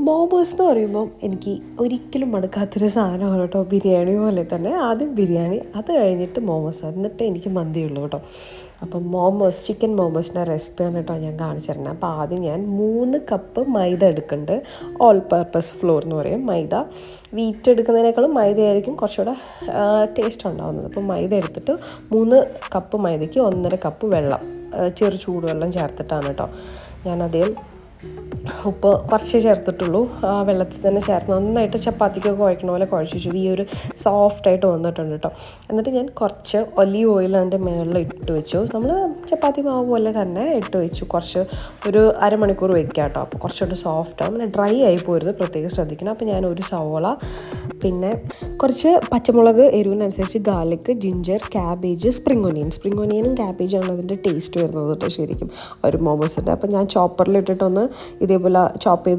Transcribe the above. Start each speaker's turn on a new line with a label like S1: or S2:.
S1: മോമോസ് എന്ന് പറയുമ്പം എനിക്ക് ഒരിക്കലും മടുക്കാത്തൊരു സാധനമാണ് കേട്ടോ. ബിരിയാണി പോലെ തന്നെ ആദ്യം ബിരിയാണി, അത് കഴിഞ്ഞിട്ട് മോമോസ്, എന്നിട്ട് എനിക്ക് മന്തിയുള്ളൂ കേട്ടോ. അപ്പം മോമോസ്, ചിക്കൻ മോമോസിൻ്റെ റെസിപ്പിയാണ് കേട്ടോ ഞാൻ കാണിച്ചു തരുന്നത്. അപ്പോൾ ആദ്യം ഞാൻ 3 കപ്പ് മൈദ എടുക്കുന്നുണ്ട്. ഓൾ പർപ്പസ് ഫ്ലോർ എന്ന് പറയും. മൈദ വീറ്റ് എടുക്കുന്നതിനേക്കാളും മൈദയായിരിക്കും കുറച്ചുകൂടെ ടേസ്റ്റ് ഉണ്ടാകുന്നത്. അപ്പോൾ മൈദ എടുത്തിട്ട് 3 കപ്പ് മൈദയ്ക്ക് 1.5 കപ്പ് വെള്ളം, ചെറു ചൂടുവെള്ളം ചേർത്തിട്ടാണ് കേട്ടോ ഞാനധികം ഉപ്പ് കുറച്ചേ ചേർത്തിട്ടുള്ളൂ. ആ വെള്ളത്തിൽ തന്നെ ചേർത്ത് നന്നായിട്ട് ചപ്പാത്തിക്കൊക്കെ കുഴക്കണ പോലെ കുഴച്ച് വെച്ചു. ഈ ഒരു സോഫ്റ്റായിട്ട് വന്നിട്ടുണ്ട് കേട്ടോ. എന്നിട്ട് ഞാൻ കുറച്ച് ഒലീവ് ഓയിൽ അതിൻ്റെ മുകളിൽ ഇട്ട് വെച്ചു. നമ്മൾ ചപ്പാത്തി മാവ് പോലെ തന്നെ ഇട്ട് വെച്ചു. കുറച്ച് ഒരു അരമണിക്കൂർ വെക്കുക കേട്ടോ. അപ്പോൾ കുറച്ചുകൂടി സോഫ്റ്റാകും. പിന്നെ ഡ്രൈ ആയി പോരുത്, പ്രത്യേകം ശ്രദ്ധിക്കണം. അപ്പോൾ ഞാൻ ഒരു സവോള, പിന്നെ കുറച്ച് പച്ചമുളക്, എരിവിനനുസരിച്ച് ഗാർലിക്, ജിഞ്ചർ, ക്യാബേജ്, സ്പ്രിംഗ് ഒനിയനും ക്യാബേജാണ് അതിൻ്റെ ടേസ്റ്റ് വരുന്നത് കേട്ടോ ശരിക്കും ഒരു മോമോസിൻ്റെ. അപ്പോൾ ഞാൻ ചോപ്പറിലിട്ടിട്ടൊന്ന് ഇതേപോലെ ചോപ്പ് ചെയ്ത്